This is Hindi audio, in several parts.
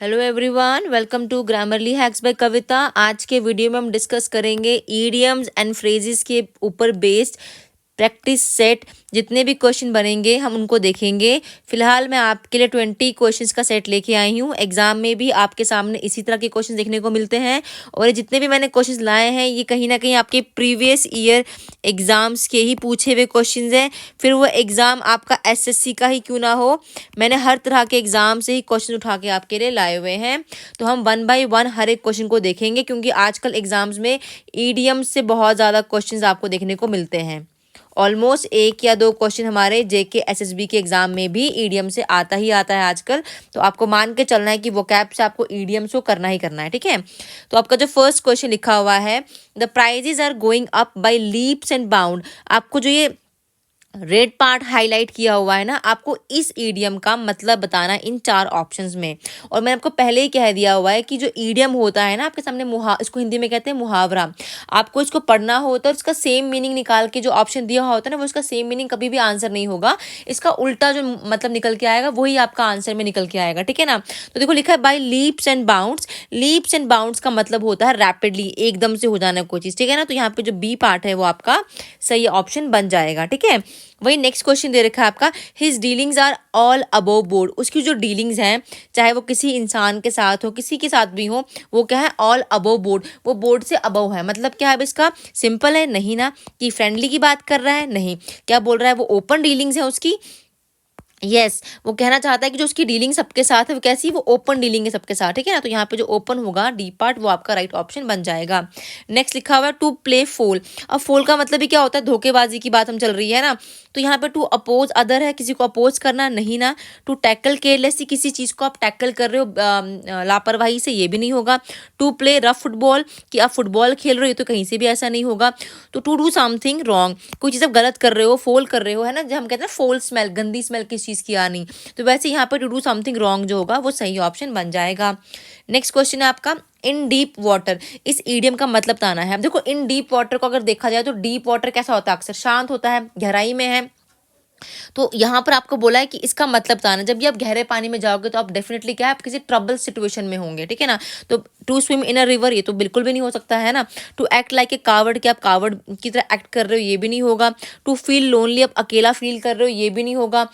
Hello everyone, welcome to Grammarly hacks by Kavita. आज के वीडियो में हम डिस्कस करेंगे ईडियम्स एंड फ्रेजेस के ऊपर बेस्ड प्रैक्टिस सेट। जितने भी क्वेश्चन बनेंगे हम उनको देखेंगे। फिलहाल मैं आपके लिए 20 क्वेश्चंस का सेट लेके आई हूँ। एग्जाम में भी आपके सामने इसी तरह के क्वेश्चन देखने को मिलते हैं और ये जितने भी मैंने क्वेश्चंस लाए हैं ये कहीं ना कहीं आपके प्रीवियस ईयर एग्जाम्स के ही पूछे हुए क्वेश्चंस हैं। फिर वो एग्ज़ाम आपका एसएससी का ही क्यों ना हो, मैंने हर तरह के एग्जाम से ही क्वेश्चन उठा के आपके लिए लाए हुए हैं। तो हम 1 बाय 1 हर एक क्वेश्चन को देखेंगे क्योंकि आजकल एग्जाम्स में ईडियम से बहुत ज़्यादा क्वेश्चन आपको देखने को मिलते हैं। ऑलमोस्ट 1 या 2 क्वेश्चन हमारे जेके एसएसबी के एग्जाम में भी ईडीएम से आता ही आता है आजकल। तो आपको मान के चलना है कि वोकैब से आपको ईडीएम्स को करना ही करना है, ठीक है। तो आपका जो फर्स्ट क्वेश्चन लिखा हुआ है, the prices are going up by leaps and bound. आपको जो ये रेड पार्ट हाईलाइट किया हुआ है ना, आपको इस ईडियम का मतलब बताना इन 4 ऑप्शंस में। और मैंने आपको पहले ही कह दिया हुआ है कि जो ईडियम होता है ना आपके सामने इसको हिंदी में कहते हैं मुहावरा। आपको इसको पढ़ना होता है, इसका सेम मीनिंग निकाल के जो ऑप्शन दिया हुआ होता है ना, वो इसका सेम मीनिंग कभी भी आंसर नहीं होगा। इसका उल्टा जो मतलब निकल के आएगा वही आपका आंसर में निकल के आएगा, ठीक है ना। तो देखो लिखा है by leaps and bounds. Leaps and bounds का मतलब होता है रैपिडली, एकदम से हो जाना कोई चीज़, ठीक है ना। तो यहाँ पे जो बी पार्ट है वो आपका सही ऑप्शन बन जाएगा, ठीक है। वही नेक्स्ट क्वेश्चन दे रखा है आपका, his dealings are all above board. उसकी जो डीलिंग्स हैं, चाहे वो किसी इंसान के साथ हो, किसी के साथ भी हो, वो क्या है, ऑल अबव बोर्ड। वो बोर्ड से अबव है। मतलब क्या है अब इसका, सिंपल है नहीं ना कि फ्रेंडली की बात कर रहा है, नहीं। क्या बोल रहा है, वो ओपन डीलिंग्स है उसकी। यस वो कहना चाहता है कि जो उसकी डीलिंग सबके साथ है वो कैसी, वो ओपन डीलिंग है सबके साथ, ठीक है ना। तो यहाँ पे जो ओपन होगा डी पार्ट वो आपका राइट ऑप्शन बन जाएगा। नेक्स्ट लिखा हुआ है टू प्ले फोल। अब फोल का मतलब ही क्या होता है, धोखेबाजी की बात हम चल रही है ना। तो यहाँ पे टू अपोज अदर है, किसी को अपोज करना, नहीं ना। टू टैकल केयरलेसली, किसी चीज़ को आप टैकल कर रहे हो लापरवाही से, ये भी नहीं होगा। टू प्ले रफ फुटबॉल, कि आप फुटबॉल खेल रहे हो, तो कहीं से भी ऐसा नहीं होगा। तो टू डू समथिंग रॉन्ग, कोई चीज़ आप गलत कर रहे हो, फोल कर रहे हो, है ना। जब हम कहते हैं फोल स्मेल, गंदी स्मेल किस चीज़ की आनी, तो वैसे यहाँ पे टू डू समथिंग रॉन्ग जो होगा वो सही ऑप्शन बन जाएगा। नेक्स्ट क्वेश्चन है आपका, इन डीप वाटर। इस ईडियम का मतलब बताना है। अब देखो इन डीप वाटर को अगर देखा जाए तो डीप वाटर कैसा होता है, अक्सर शांत होता है, गहराई में है। तो यहाँ पर आपको बोला है कि इसका मतलब बताना, जब भी आप गहरे पानी में जाओगे तो आप डेफिनेटली क्या है, आप किसी ट्रबल सिचुएशन में होंगे, ठीक है ना। तो to swim in a river, ये तो बिल्कुल भी नहीं हो सकता है ना। To act like a coward, कि आप कावर्ड की तरह एक्ट कर रहे हो, ये भी नहीं होगा। टू फील लोनली, आप अकेला फील कर रहे हो, ये भी नहीं होगा।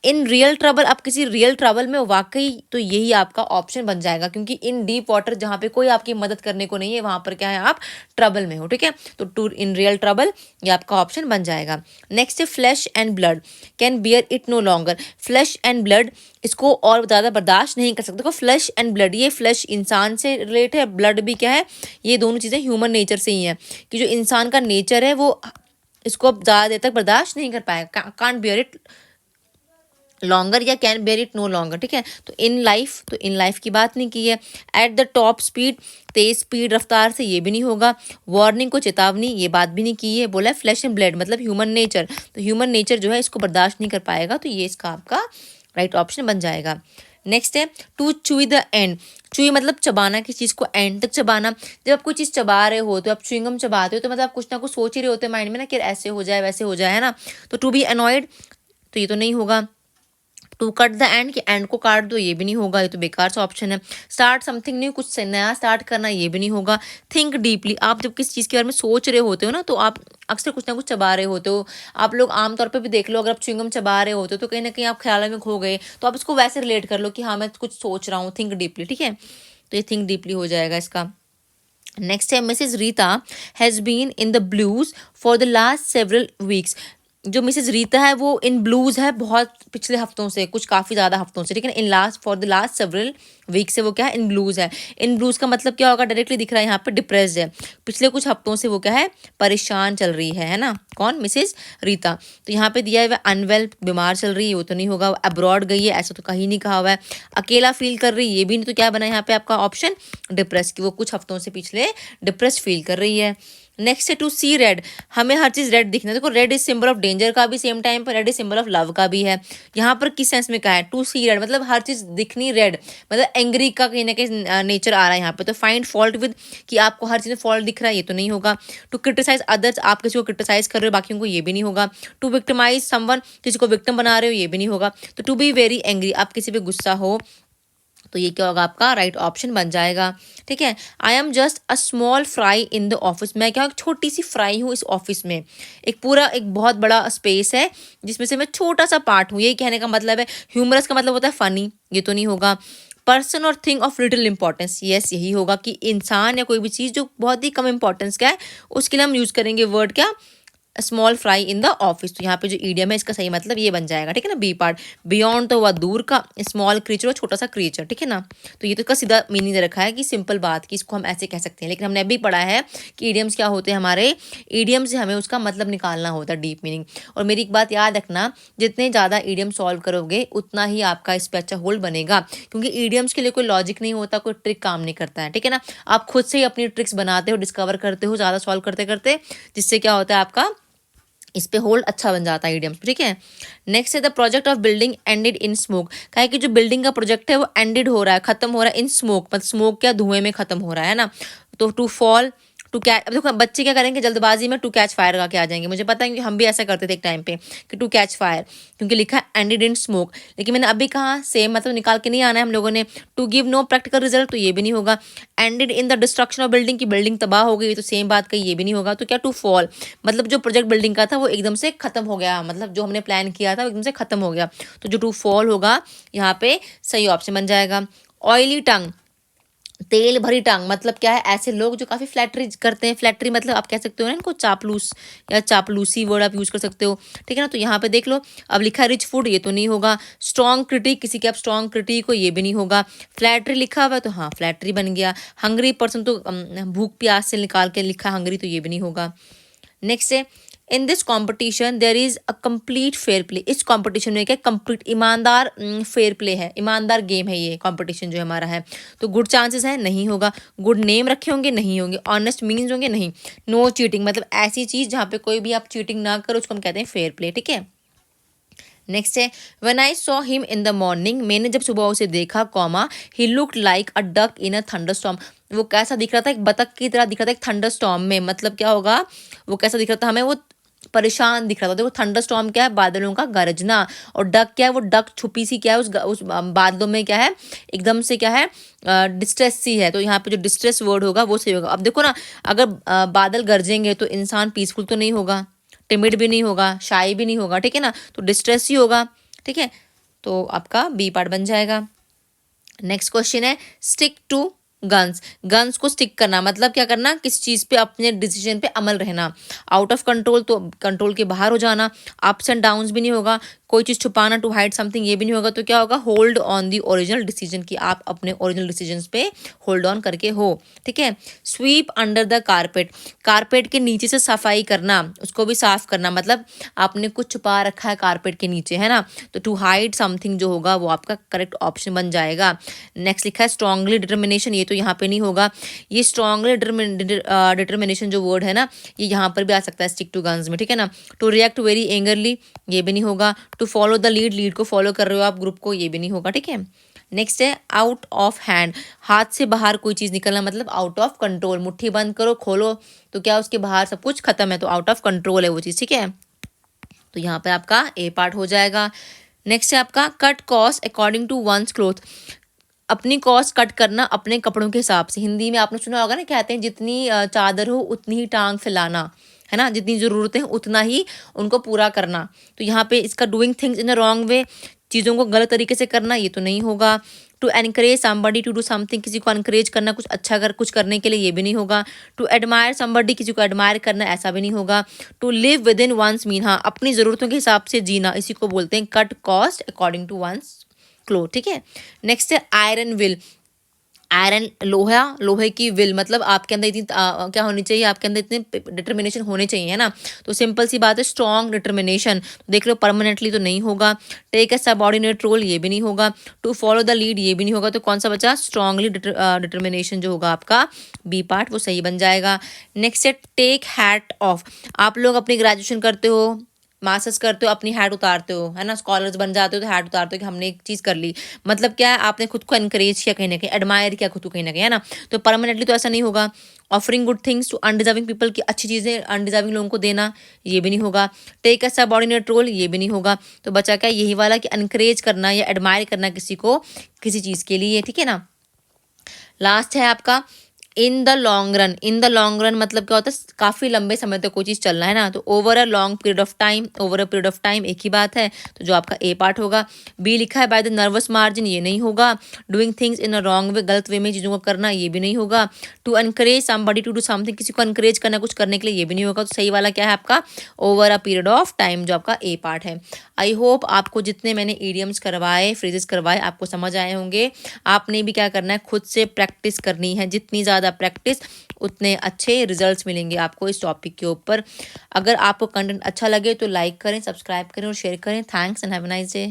इन रियल ट्रबल, आप किसी रियल ट्रबल में वाकई, तो यही आपका ऑप्शन बन जाएगा। क्योंकि इन डीप वाटर, जहाँ पे कोई आपकी मदद करने को नहीं है, वहां पर क्या है, आप ट्रबल में हो, ठीक है। तो टू इन रियल ट्रबल ये आपका ऑप्शन बन जाएगा। नेक्स्ट है flesh and blood can bear it no longer. Flesh and blood, इसको और ज़्यादा बर्दाश्त नहीं कर सकते। देखो फ्लैश एंड ब्लड, ये फ्लैश इंसान से रिलेट है, ब्लड भी क्या है, ये दोनों चीज़ें ह्यूमन नेचर से ही है। कि जो इंसान का नेचर है वो इसको अब ज़्यादा देर तक बर्दाश्त नहीं कर पाएगा, कांट बियर इट लॉन्गर या can bear it no longer, ठीक है। तो इन लाइफ की बात नहीं की है। At the top speed, Tej speed रफ्तार से, ये भी नहीं होगा। वार्निंग को चेतावनी, ये बात भी नहीं की है। बोला है फ्लैश एंड ब्लड मतलब ह्यूमन नेचर, तो ह्यूमन नेचर जो है इसको बर्दाश्त नहीं कर पाएगा, तो ये इसका आपका राइट ऑप्शन बन जाएगा। नेक्स्ट है टू चूई द एंड। चुई मतलब चबाना, किसी चीज़ को एंड तक चबाना। जब आप कोई चीज़ चबा रहे हो तो आप च्युइंगम चबाते हो, तो मतलब आप कुछ ना कुछ सोच ही रहे होते हैं माइंड में ना कि ऐसे हो जाए वैसे हो जाए, है ना। तो टू बी अनॉयड, तो ये तो नहीं होगा। टू कट द एंड, कि एंड को काट दो, ये भी नहीं होगा, ये तो बेकार सा ऑप्शन है। स्टार्ट समथिंग न्यू, कुछ नया स्टार्ट करना, ये भी नहीं होगा। थिंक डीपली, आप जब किसी चीज़ के बारे में सोच रहे होते हो ना, तो आप अक्सर कुछ ना कुछ चबा रहे होते हो। आप लोग आमतौर पे भी देख लो, अगर आप च्युइंगम चबा रहे होते हो तो कहीं ना कहीं आप ख्याल में खो गए, तो आप इसको वैसे रिलेट कर लो कि हाँ मैं कुछ सोच रहा हूँ, थिंक डीपली, ठीक है। तो ये थिंक डीपली हो जाएगा इसका। नेक्स्ट है Mrs Rita has been in the blues for the last several weeks. जो मिसेज रीता है वो इन ब्लूज है बहुत पिछले हफ्तों से, कुछ काफ़ी ज़्यादा हफ्तों से, ठीक है ना। In last for the last several week से वो क्या है, इन ब्लूज है। इन ब्लूज का मतलब क्या होगा, डायरेक्टली दिख रहा है यहाँ पे, डिप्रेस्ड है। पिछले कुछ हफ्तों से वो क्या है, परेशान चल रही है ना। कौन, मिसेज रीता। तो यहाँ पे दिया है वह अनवेल, बीमार चल रही है, वो तो नहीं होगा। अब्रॉड गई है, ऐसा तो कहीं नहीं कहा हुआ है। अकेला फील कर रही है, ये भी नहीं, तो क्या बना यहाँ पे आपका ऑप्शन डिप्रेस, की वो कुछ हफ्तों से पिछले डिप्रेस फील कर रही है। नेक्स्ट है टू सी रेड, हमें हर चीज़ रेड दिखना है। देखो red is symbol of danger का भी, सेम टाइम पर red is symbol of love का भी है। यहाँ पर किस सेंस में कहा है, टू सी रेड मतलब हर चीज़ दिखनी रेड, मतलब एंग्री का कहीं ना कहीं नेचर आ रहा है यहाँ पे। तो फाइंड फॉल्ट विद, कि आपको हर चीज़ में फॉल्ट दिख रहा है, ये तो नहीं होगा। टू क्रिटिसाइज अदर्स, आप किसी को क्रिटिसाइज कर रहे हो बाकियों को, ये भी नहीं होगा। टू विक्टिमाइज समवन, किसी को विक्टिम बना रहे हो, ये भी नहीं होगा। तो टू बी वेरी एंग्री, आप किसी पे गुस्सा हो, तो ये क्या होगा आपका राइट ऑप्शन बन जाएगा। ठीक है, I am just a small fry in the office, मैं क्या एक छोटी सी फ्राई हूँ इस ऑफिस में। एक पूरा एक बहुत बड़ा स्पेस है जिसमें से मैं छोटा सा पार्ट हूँ, यही कहने का मतलब है। ह्यूमरस का मतलब होता है फनी, ये तो नहीं होगा। पर्सन और thing of little importance, yes यही होगा कि इंसान या कोई भी चीज़ जो बहुत ही कम इंपॉर्टेंस का है, उसके लिए हम यूज़ करेंगे वर्ड क्या, small fry in the office. तो यहाँ पे जो ईडियम है इसका सही मतलब ये बन जाएगा। ठीक है ना, बी पार्ट। बियॉन्ड तो हुआ दूर का, स्मॉल क्रीचर छोटा सा क्रीचर। ठीक है ना, तो ये तो इसका सीधा मीनिंग दे रखा है कि सिंपल बात की इसको हम ऐसे कह सकते हैं, लेकिन हमने अभी पढ़ा है कि ईडियम्स क्या होते हैं हमारे। ईडियम से हमें उसका मतलब निकालना होता है, डीप मीनिंग। और मेरी एक बात याद रखना, जितने ज़्यादा ईडियम सॉल्व करोगे उतना ही आपका इस पर अच्छा होल्ड बनेगा, क्योंकि ईडियम्स के लिए कोई लॉजिक नहीं होता, कोई ट्रिक काम नहीं करता है। ठीक है ना, आप खुद से ही अपनी ट्रिक्स बनाते हो, डिस्कवर करते हो ज़्यादा सॉल्व करते करते, जिससे क्या होता है आपका इस पे होल्ड अच्छा बन जाता है ईडियम्स। ठीक है, नेक्स्ट है the project of building ended in smoke. क्या है कि जो बिल्डिंग का प्रोजेक्ट है वो एंडेड हो रहा है, खत्म हो रहा है इन स्मोक, मतलब स्मोक क्या, धुएं में खत्म हो रहा है ना। तो टू फॉल, टू कैच, अब देखो बच्चे क्या करेंगे जल्दबाजी में टू कैच फायर का के आ जाएंगे, मुझे पता है कि हम भी ऐसा करते थे एक टाइम पे कि टू कैच फायर, क्योंकि लिखा है एंडेड इन स्मोक। लेकिन मैंने अभी कहा सेम मतलब निकाल के नहीं आना है हम लोगों ने। To give no practical result, तो ये भी नहीं होगा। Ended in the destruction of building, की बिल्डिंग तबाह हो गई, तो सेम बात कही, ये भी नहीं होगा। तो क्या, टू फॉल, मतलब जो प्रोजेक्ट बिल्डिंग का था वो एकदम से खत्म हो गया, मतलब जो हमने प्लान किया था वो एकदम से खत्म हो गया। तो जो टू फॉल होगा यहाँ पे सही ऑप्शन बन जाएगा। ऑयली टंग, तेल भरी टांग, मतलब क्या है, ऐसे लोग जो काफी फ्लैटरी करते हैं। फ्लैटरी मतलब आप कह सकते हो ना इनको चापलूस या चापलूसी वर्ड आप यूज कर सकते हो। ठीक है ना, तो यहाँ पे देख लो, अब लिखा है रिच फूड, ये तो नहीं होगा। स्ट्रॉन्ग क्रिटिक, किसी के आप स्ट्रॉन्ग क्रिटिक हो, ये भी नहीं होगा। फ्लैटरी लिखा हुआ है तो हाँ फ्लैटरी बन गया। हंग्री पर्सन, तो भूख प्यास से निकाल के लिखा हंग्री, तो ये भी नहीं होगा। नेक्स्ट है in this competition there is a complete fair play. इस कॉम्पिटिशन में क्या, कंप्लीट ईमानदार फेयर प्ले है, ईमानदार गेम है ये कॉम्पिटिशन जो हमारा है। तो गुड चांसेस है, नहीं होगा। गुड नेम रखे होंगे, नहीं होंगे। ऑनेस्ट मीनिंग्स होंगे, नहीं। नो चीटिंग, मतलब ऐसी चीज जहाँ पे कोई भी आप चीटिंग ना करो, उसको हम कहते हैं फेयर प्ले। ठीक है, नेक्स्ट है when I saw him in the morning, मैंने जब सुबह उसे देखा, comma he looked like a duck in a thunderstorm. वो कैसा दिख रहा था, एक बतख की तरह दिख रहा था एक थंडरस्टॉर्म में। मतलब क्या होगा, वो कैसा दिख रहा था हमें, वो परेशान दिख रहा था। देखो थंडरस्टॉर्म क्या है, बादलों का गरजना। और डक क्या है, वो डक छुपी सी क्या है उस बादलों में क्या है, एकदम से क्या है, डिस्ट्रेस सी है। तो यहाँ पे जो डिस्ट्रेस वर्ड होगा वो सही होगा। अब देखो ना, अगर बादल गरजेंगे तो इंसान पीसफुल तो नहीं होगा, टिमिड भी नहीं होगा, शाई भी नहीं होगा। ठीक है ना, तो डिस्ट्रेस ही होगा। ठीक है, तो आपका बी पार्ट बन जाएगा। नेक्स्ट क्वेश्चन है स्टिक टू गन्स। गन्स को स्टिक करना मतलब क्या करना, किस चीज पे, अपने डिसीजन पे अमल रहना। आउट ऑफ कंट्रोल, तो कंट्रोल के बाहर हो जाना। अप्स एंड डाउन्स भी नहीं होगा। कोई चीज छुपाना, टू हाइड समथिंग, ये भी नहीं होगा। तो क्या होगा, hold on the original decision, की आप अपने ओरिजिनल डिसीजन पे होल्ड ऑन करके हो। ठीक है, SVEEP under the carpet, carpet के नीचे से सफाई करना, उसको भी साफ करना, मतलब आपने कुछ छुपा रखा है कारपेट के नीचे, है ना। तो टू हाइड समथिंग जो होगा वो आपका करेक्ट ऑप्शन बन जाएगा। नेक्स्ट लिखा है स्ट्रांगली डिटर्मिनेशन, ये तो यहाँ पे नहीं होगा। ये स्ट्रांगली डिटर्मिनेशन जो वर्ड है ना, ये यहाँ पर भी आ सकता है स्टिक टू गन्स में। ठीक है ना, टू रिएक्ट वेरी एंगरली, ये भी नहीं होगा। To follow the lead, lead को फॉलो कर रहे हो आप ग्रुप को, ये भी नहीं होगा। ठीक है, नेक्स्ट है आउट ऑफ हैंड, हाथ से बाहर कोई चीज निकलना, मतलब आउट ऑफ कंट्रोल। मुट्ठी बंद करो, खोलो तो क्या उसके बाहर सब कुछ खत्म है, तो आउट ऑफ कंट्रोल है वो चीज। ठीक है, तो यहाँ पे आपका ए पार्ट हो जाएगा। नेक्स्ट है आपका cut cost according to one's cloth, अपनी कॉस्ट कट करना अपने कपड़ों के हिसाब से। हिंदी में आपने सुना होगा ना, कहते हैं जितनी चादर हो उतनी ही टांग फैलाना, है ना, जितनी ज़रूरत है उतना ही उनको पूरा करना। तो यहाँ पे इसका doing things in a wrong way, चीज़ों को गलत तरीके से करना, ये तो नहीं होगा। To encourage somebody to do something, किसी को एनकरेज करना कुछ अच्छा कर कुछ करने के लिए, ये भी नहीं होगा। टू एडमायर समबडी, किसी को एडमायर करना, ऐसा भी नहीं होगा। To live within one's mean, हाँ अपनी ज़रूरतों के हिसाब से जीना, इसी को बोलते हैं cut cost according to one's cloth. ठीक है, नेक्स्ट है आयरन विल, आयरन लोहा, लोहे की विल, मतलब आपके अंदर इतनी क्या होनी चाहिए, आपके अंदर इतने डिटर्मिनेशन होने चाहिए, है ना। तो सिंपल सी बात है स्ट्रॉन्ग डिटर्मिनेशन। तो देख लो परमानेंटली तो नहीं होगा। टेक ए सबऑर्डिनेट रोल, ये भी नहीं होगा। टू फॉलो द लीड, ये भी नहीं होगा। तो कौन सा बचा, स्ट्रांगली डिटर्मिनेशन जो होगा आपका बी पार्ट, वो सही बन जाएगा। नेक्स्ट है टेक हैट ऑफ, आप लोग अपनी ग्रेजुएशन करते हो, मास्टर्स करते हो अपनी हैट उतारते हो, है ना, स्कॉलर्स बन जाते हो तो हैट उतारते हो कि हमने एक चीज़ कर ली। मतलब क्या है, आपने खुद को एनकरेज किया कहीं ना कहीं, एडमायर किया खुद को कहीं ना कहीं, है ना। तो परमानेंटली तो ऐसा नहीं होगा। Offering good things to undeserving people, की अच्छी चीज़ें अनडिजर्विंग लोगों को देना, ये भी नहीं होगा। टेक अ सबऑर्डिनेट रोल, ये भी नहीं होगा। तो बचा क्या यही वाला कि एनकरेज करना या एडमायर करना किसी को किसी चीज़ के लिए, ठीक है ना। लास्ट है आपका in the long run. In the long run मतलब क्या होता है, काफी लंबे समय तक कोई चीज चलना है ना, तो over a long period of time, over a period of time एक ही बात है, तो जो आपका ए पार्ट होगा। बी लिखा है बाय द नर्वस मार्जिन, ये नहीं होगा। Doing things in a wrong way, गलत वे में चीजों को करना, ये भी नहीं होगा। To encourage somebody to do something, किसी को एनकरेज करना कुछ करने के लिए, ये भी नहीं होगा। तो सही वाला क्या है आपका over a period of time, जो आपका ए पार्ट है। आई होप आपको जितने मैंने ईडियम्स करवाए, फ्रेजेस करवाए, आपको समझ आए होंगे। आपने भी क्या करना है, खुद से प्रैक्टिस करनी है, जितनी ज़्यादा प्रैक्टिस उतने अच्छे रिजल्ट्स मिलेंगे आपको इस टॉपिक के ऊपर। अगर आपको कंटेंट अच्छा लगे तो लाइक करें, सब्सक्राइब करें और शेयर करें। Thanks and have a nice day.